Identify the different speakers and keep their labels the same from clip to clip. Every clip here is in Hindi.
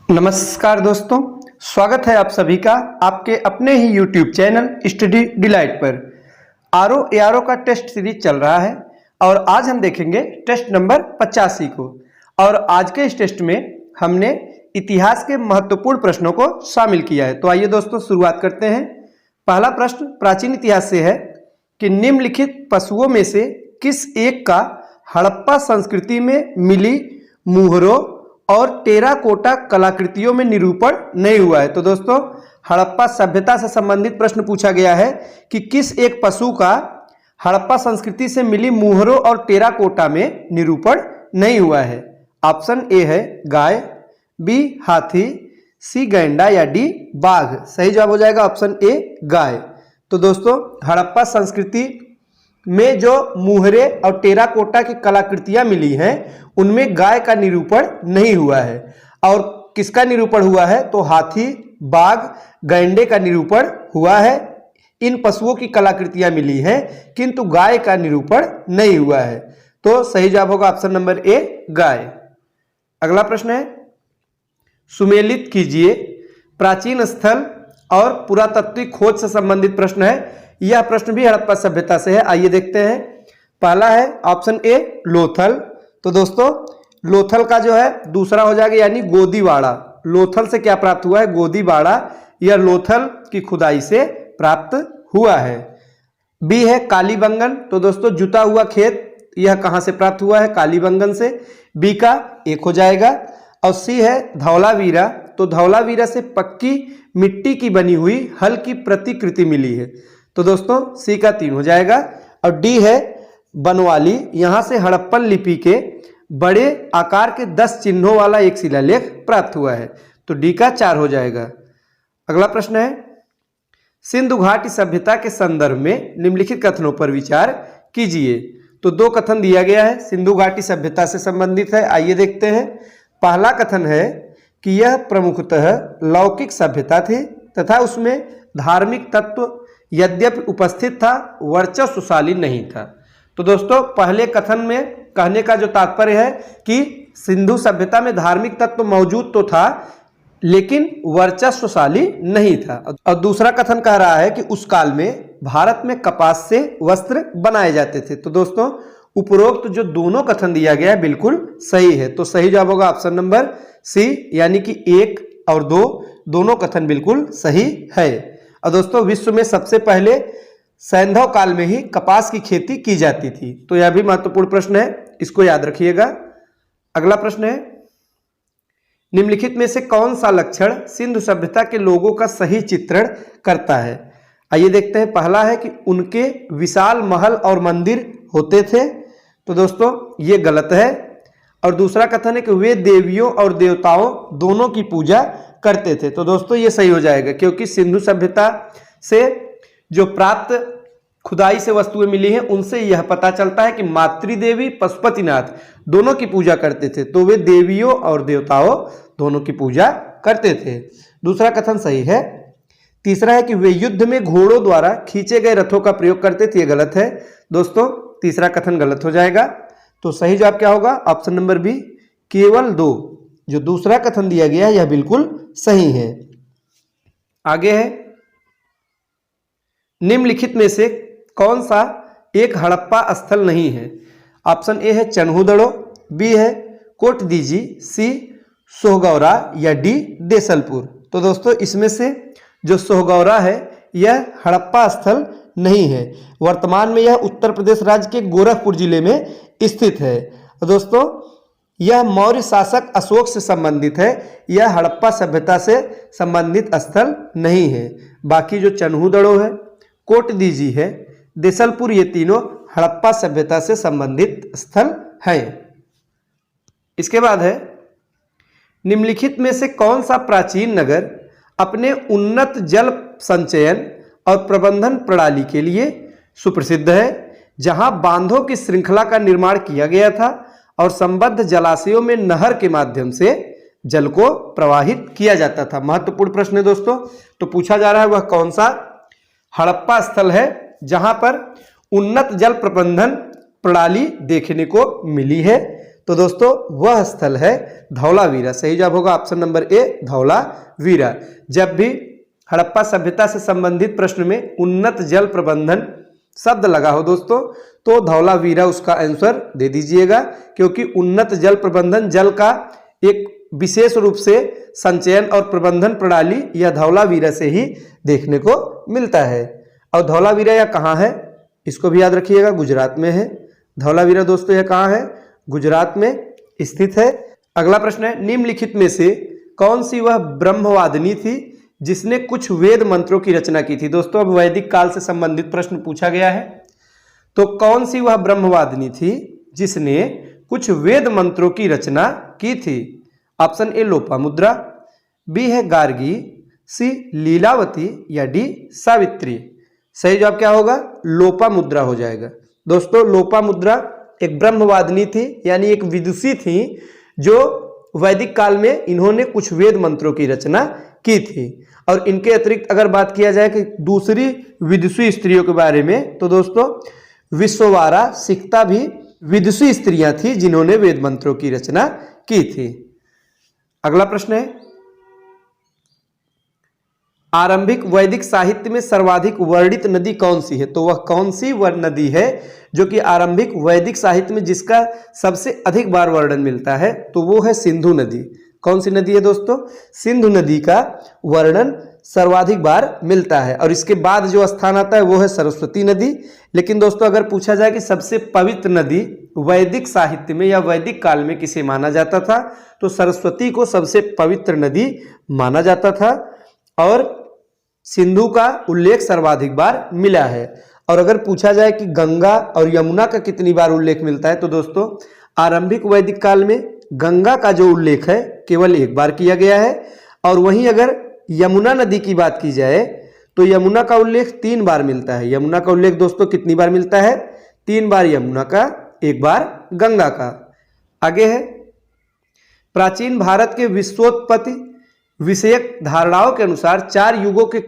Speaker 1: नमस्कार दोस्तों, स्वागत है आप सभी का आपके अपने ही YouTube चैनल स्टडी डिलाइट पर। आरओ एआरओ का टेस्ट सीरीज चल रहा है और आज हम देखेंगे टेस्ट नंबर 85 को। और आज के इस टेस्ट में हमने इतिहास के महत्वपूर्ण प्रश्नों को शामिल किया है। तो आइए दोस्तों शुरुआत करते हैं। पहला प्रश्न प्राचीन इतिहास से है कि निम्नलिखित पशुओं में से किस एक का हड़प्पा संस्कृति में मिली मुहरों और टेराकोटा कलाकृतियों में निरूपण नहीं हुआ है। तो दोस्तों हड़प्पा सभ्यता से संबंधित प्रश्न पूछा गया है कि किस एक पशु का हड़प्पा संस्कृति से मिली मुहरों और टेराकोटा में निरूपण नहीं हुआ है। ऑप्शन ए है गाय, बी हाथी, सी गैंडा या डी बाघ। सही जवाब हो जाएगा ऑप्शन ए गाय। तो दोस्तों हड़प्पा संस्कृति में जो मुहरे और टेराकोटा की कलाकृतियां मिली हैं उनमें गाय का निरूपण नहीं हुआ है। और किसका निरूपण हुआ है? तो हाथी, बाघ, गैंडे का निरूपण हुआ है। इन पशुओं की कलाकृतियां मिली हैं किंतु गाय का निरूपण नहीं हुआ है। तो सही जवाब होगा ऑप्शन नंबर ए गाय। अगला प्रश्न है, सुमेलित कीजिए। प्राचीन स्थल और पुरातात्विक खोज से संबंधित प्रश्न है। यह प्रश्न भी हड़प्पा सभ्यता से है। आइए देखते हैं। पहला है ऑप्शन ए लोथल। तो दोस्तों लोथल का जो है दूसरा हो जाएगा यानी गोदीवाड़ा। लोथल से क्या प्राप्त हुआ है? गोदीवाड़ा। यह लोथल की खुदाई से प्राप्त हुआ है। बी है कालीबंगन। तो दोस्तों जुता हुआ खेत, यह कहां से प्राप्त हुआ है? कालीबंगन से। बी का एक हो जाएगा। और सी है धौलावीरा। तो धौलावीरा से पक्की मिट्टी की बनी हुई हल की प्रतिकृति मिली है। तो दोस्तों सी का 3 हो जाएगा। और डी है बनवाली। यहां से हड़प्पन लिपि के बड़े आकार के 10 चिन्हों वाला एक शिलालेख प्राप्त हुआ है। तो डी का 4 हो जाएगा। अगला प्रश्न है, सिंधु घाटी सभ्यता के संदर्भ में निम्नलिखित कथनों पर विचार कीजिए। तो 2 कथन दिया गया है, सिंधु घाटी सभ्यता से संबंधित है। आइए देखते हैं। पहला कथन है कि यह प्रमुखतः लौकिक सभ्यता थी तथा उसमें धार्मिक तत्व यद्यपि उपस्थित था वर्चस्वशाली नहीं था। तो दोस्तों पहले कथन में कहने का जो तात्पर्य है कि सिंधु सभ्यता में धार्मिक तत्व मौजूद तो था लेकिन वर्चस्वशाली नहीं था। और दूसरा कथन कह रहा है कि उस काल में भारत में कपास से वस्त्र बनाए जाते थे। तो दोस्तों उपरोक्त जो दोनों कथन दिया गया है बिल्कुल सही है। तो सही जवाब होगा ऑप्शन नंबर सी, यानी कि 1 और 2 दोनों कथन बिल्कुल सही है। और दोस्तों विश्व में सबसे पहले सैंधव काल में ही कपास की खेती की जाती थी। तो यह भी महत्वपूर्ण प्रश्न है, इसको याद रखिएगा। अगला प्रश्न है, निम्नलिखित में से कौन सा लक्षण सिंधु सभ्यता के लोगों का सही चित्रण करता है? आइए देखते हैं। पहला है कि उनके विशाल महल और मंदिर होते थे। तो दोस्तों ये गलत है। और दूसरा कथन है कि वे देवियों और देवताओं दोनों की पूजा करते थे। तो दोस्तों ये सही हो जाएगा क्योंकि सिंधु सभ्यता से जो प्राप्त खुदाई से वस्तुएं मिली हैं उनसे यह पता चलता है कि मातृदेवी पशुपतिनाथ दोनों की पूजा करते थे। तो वे देवियों और देवताओं दोनों की पूजा करते थे। दूसरा कथन सही है। तीसरा है कि वे युद्ध में घोड़ों द्वारा खींचे गए रथों का प्रयोग करते थे। ये गलत है दोस्तों, तीसरा कथन गलत हो जाएगा। तो सही जवाब क्या होगा? ऑप्शन नंबर बी केवल 2। जो दूसरा कथन दिया गया है यह बिल्कुल सही है। आगे है, निम्नलिखित में से कौन सा एक हड़प्पा स्थल नहीं है? ऑप्शन ए है चन्हुदड़ो, बी है कोटदीजी, सी सोहगौरा या डी देसलपुर। तो दोस्तों इसमें से जो सोहगौरा है यह हड़प्पा स्थल नहीं है। वर्तमान में यह उत्तर प्रदेश राज्य के गोरखपुर जिले में स्थित है। दोस्तों यह मौर्य शासक अशोक से संबंधित है। यह हड़प्पा सभ्यता से संबंधित स्थल नहीं है। बाकी जो चन्हुदड़ो है, कोटदीजी है, देसलपुर, ये तीनों हड़प्पा सभ्यता से संबंधित स्थल हैं। इसके बाद है, निम्नलिखित में से कौन सा प्राचीन नगर अपने उन्नत जल संचयन और प्रबंधन प्रणाली के लिए सुप्रसिद्ध है, जहां बांधों की श्रृंखला का निर्माण किया गया था और संबद्ध जलाशयों में नहर के माध्यम से जल को प्रवाहित किया जाता था? महत्वपूर्ण प्रश्न है दोस्तों। तो पूछा जा रहा है वह कौन सा हड़प्पा स्थल है जहां पर उन्नत जल प्रबंधन प्रणाली देखने को मिली है? तो दोस्तों वह स्थल है धौलावीरा। सही जवाब होगा ऑप्शन नंबर ए धौलावीरा। जब भी हड़प्पा सभ्यता से संबंधित प्रश्न में उन्नत जल प्रबंधन शब्द लगा हो दोस्तों तो धौलावीरा उसका आंसर दे दीजिएगा, क्योंकि उन्नत जल प्रबंधन जल का एक विशेष रूप से संचयन और प्रबंधन प्रणाली यह धौलावीरा से ही देखने को मिलता है। और धौलावीरा यह कहाँ है, इसको भी याद रखिएगा, गुजरात में है। धौलावीरा दोस्तों यह कहाँ है, गुजरात में स्थित है। अगला प्रश्न है, निम्नलिखित में से कौन सी वह ब्रह्मवादिनी थी जिसने कुछ वेद मंत्रों की रचना की थी। दोस्तों अब वैदिक काल से संबंधित प्रश्न पूछा गया है, तो कौन सी वह ब्रह्मवादिनी थी जिसने कुछ वेद मंत्रों की रचना की थी। ऑप्शन ए लोपामुद्रा, बी है गार्गी, सी लीलावती या डी सावित्री। सही जवाब क्या होगा, लोपामुद्रा हो जाएगा। दोस्तों लोपामुद्रा एक ब्रह्मवादिनी थी, यानी एक विदुषी थी जो वैदिक काल में इन्होंने कुछ वेद मंत्रों की रचना की थी। और इनके अतिरिक्त अगर बात किया जाए कि दूसरी विदुषी स्त्रियों के बारे में, तो दोस्तों विश्ववारा, सिकता भी विदुषी स्त्रियां थी जिन्होंने वेद मंत्रों की रचना की थी। अगला प्रश्न है, आरंभिक वैदिक साहित्य में सर्वाधिक वर्णित नदी कौन सी है। तो वह कौन सी वह नदी है जो कि आरंभिक वैदिक साहित्य में जिसका सबसे अधिक बार वर्णन मिलता है, तो वो है सिंधु नदी। कौन सी नदी है दोस्तों, सिंधु नदी का वर्णन सर्वाधिक बार मिलता है। और इसके बाद जो स्थान आता है वो है सरस्वती नदी। लेकिन दोस्तों अगर पूछा जाए कि सबसे पवित्र नदी वैदिक साहित्य में या वैदिक काल में किसे माना जाता था, तो सरस्वती को सबसे पवित्र नदी माना जाता था। और सिंधु का उल्लेख सर्वाधिक बार मिला है। और अगर पूछा जाए कि गंगा और यमुना का कितनी बार उल्लेख मिलता है, तो दोस्तों आरंभिक वैदिक काल में गंगा का जो उल्लेख है केवल एक बार किया गया है। और वहीं अगर यमुना नदी की बात की जाए तो यमुना का उल्लेख 3 बार मिलता है। यमुना का उल्लेख दोस्तों कितनी बार मिलता है, 3 बार यमुना का, 1 बार गंगा का। आगे है, प्राचीन भारत के विश्वोत्पत्ति विषयक धारणाओं के अनुसार 4 युगों के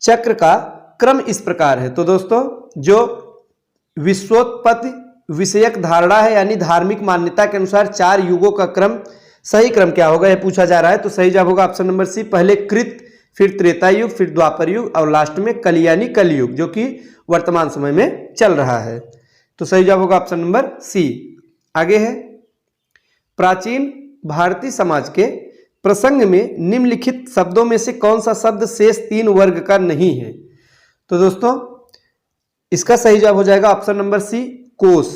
Speaker 1: चक्र का क्रम इस प्रकार है। तो दोस्तों जो विश्वोत्पत्ति विषयक धारणा है, यानी धार्मिक मान्यता के अनुसार 4 युगों का क्रम, सही क्रम क्या होगा यह पूछा जा रहा है। तो सही जवाब होगा ऑप्शन नंबर सी, पहले कृत, फिर त्रेता युग, फिर द्वापर युग और लास्ट में कली यानी कलयुग, जो कि वर्तमान समय में चल रहा है। तो सही जवाब होगा ऑप्शन नंबर सी। आगे है, प्राचीन भारतीय समाज के प्रसंग में निम्नलिखित शब्दों में से कौन सा शब्द शेष 3 वर्ग का नहीं है। तो दोस्तों इसका सही जवाब हो जाएगा ऑप्शन नंबर सी, कोश।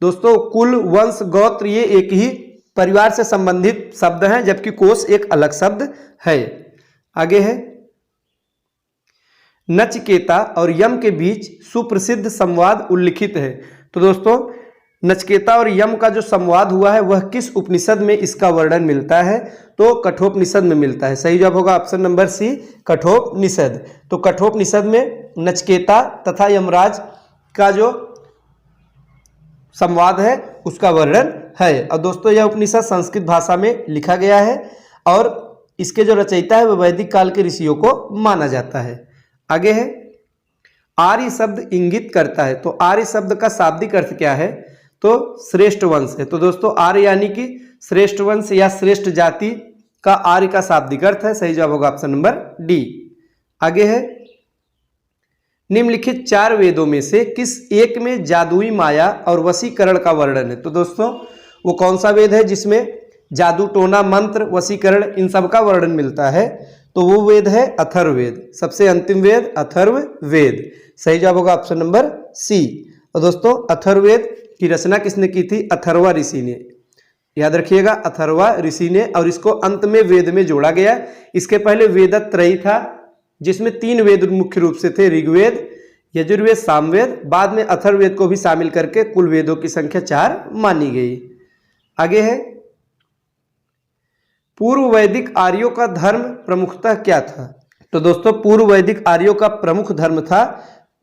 Speaker 1: दोस्तों कुल, वंश, गोत्र ये एक ही परिवार से संबंधित शब्द हैं, जबकि कोश एक अलग शब्द है। आगे है, नचिकेता और यम के बीच सुप्रसिद्ध संवाद उल्लिखित है। तो दोस्तों नचिकेता और यम का जो संवाद हुआ है वह किस उपनिषद में इसका वर्णन मिलता है, तो कठोपनिषद में मिलता है। सही जवाब होगा ऑप्शन नंबर सी, कठोपनिषद। तो कठोपनिषद में नचिकेता तथा यमराज का जो संवाद है उसका वर्णन है। और दोस्तों यह उपनिषद संस्कृत भाषा में लिखा गया है और इसके जो रचयिता है वह वैदिक काल के ऋषियों को माना जाता है। आगे है, आर्य शब्द इंगित करता है। तो आर्य शब्द का शाब्दिक अर्थ क्या है, तो श्रेष्ठ वंश है। तो दोस्तों आर्य यानी कि श्रेष्ठ वंश या श्रेष्ठ जाति का आर्य का शाब्दिक अर्थ है। सही जवाब होगा ऑप्शन नंबर डी। आगे है, निम्नलिखित 4 वेदों में से किस एक में जादुई माया और वशीकरण का वर्णन है। तो दोस्तों वो कौन सा वेद है जिसमें जादू टोना, मंत्र, वशीकरण इन सब का वर्णन मिलता है, तो वो वेद है अथर्ववेद। सबसे अंतिम वेद अथर्ववेद। सही जवाब होगा ऑप्शन नंबर सी। और दोस्तों अथर्ववेद की रचना किसने की थी, अथर्वा ऋषि ने। याद रखिएगा अथर्वा ऋषि ने, और इसको अंत में वेद में जोड़ा गया। इसके पहले वेदत्रयी था जिसमें 3 वेद मुख्य रूप से थे, ऋग्वेद, यजुर्वेद, सामवेद। बाद में अथर्ववेद को भी शामिल करके कुल वेदों की संख्या 4 मानी गई। आगे है, पूर्व वैदिक आर्यों का धर्म प्रमुखतः क्या था। तो दोस्तों पूर्व वैदिक आर्यों का प्रमुख धर्म था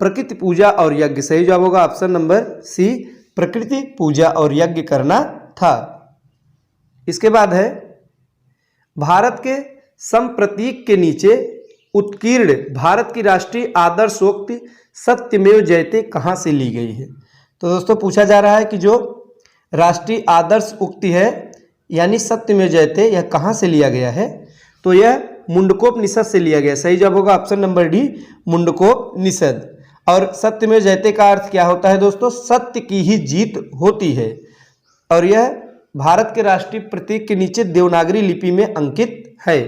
Speaker 1: प्रकृति पूजा और यज्ञ। सही जवाब होगा ऑप्शन नंबर सी, प्रकृति पूजा और यज्ञ करना था। इसके बाद है, भारत के संप्रतीक के नीचे उत्कीर्ण भारत की राष्ट्रीय आदर्शोक्ति सत्यमेव जयते कहाँ से ली गई है। तो दोस्तों पूछा जा रहा है कि जो राष्ट्रीय आदर्श उक्ति है यानी सत्यमेव जयते, यह कहाँ से लिया गया है? तो यह मुंडकोपनिषद से लिया गया। सही जवाब होगा ऑप्शन नंबर डी, मुंडकोपनिषद। और सत्यमेव जयते का अर्थ क्या होता है दोस्तों? सत्य की ही जीत होती है। और यह भारत के राष्ट्रीय प्रतीक के नीचे देवनागरी लिपि में अंकित है।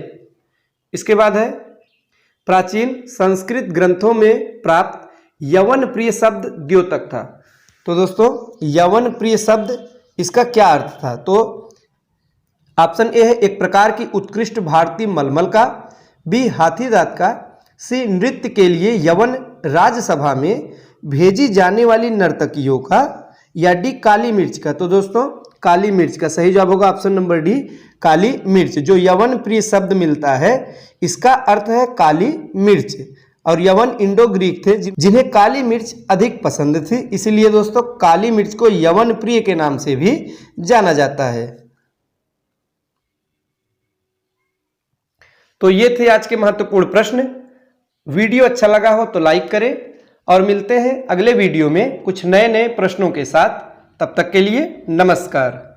Speaker 1: इसके बाद है प्राचीन संस्कृत ग्रंथों में प्राप्त यवन प्रिय शब्द द्योतक था। तो दोस्तों यवन प्रिय शब्द इसका क्या अर्थ था? तो ऑप्शन ए है एक प्रकार की उत्कृष्ट भारतीय मलमल का, बी हाथी दांत का, सी नृत्य के लिए यवन राज्यसभा में भेजी जाने वाली नर्तकियों का, या डी काली मिर्च का। तो दोस्तों काली मिर्च का सही जवाब होगा ऑप्शन नंबर डी, काली मिर्च। जो यवन प्रिय शब्द मिलता है इसका अर्थ है काली मिर्च। और यवन इंडो ग्रीक थे जिन्हें काली मिर्च अधिक पसंद थी, इसलिए दोस्तों काली मिर्च को यवन प्रिय के नाम से भी जाना जाता है। तो ये थे आज के महत्वपूर्ण प्रश्न। वीडियो अच्छा लगा हो तो लाइक करें और मिलते हैं अगले वीडियो में कुछ नए नए प्रश्नों के साथ। तब तक के लिए नमस्कार।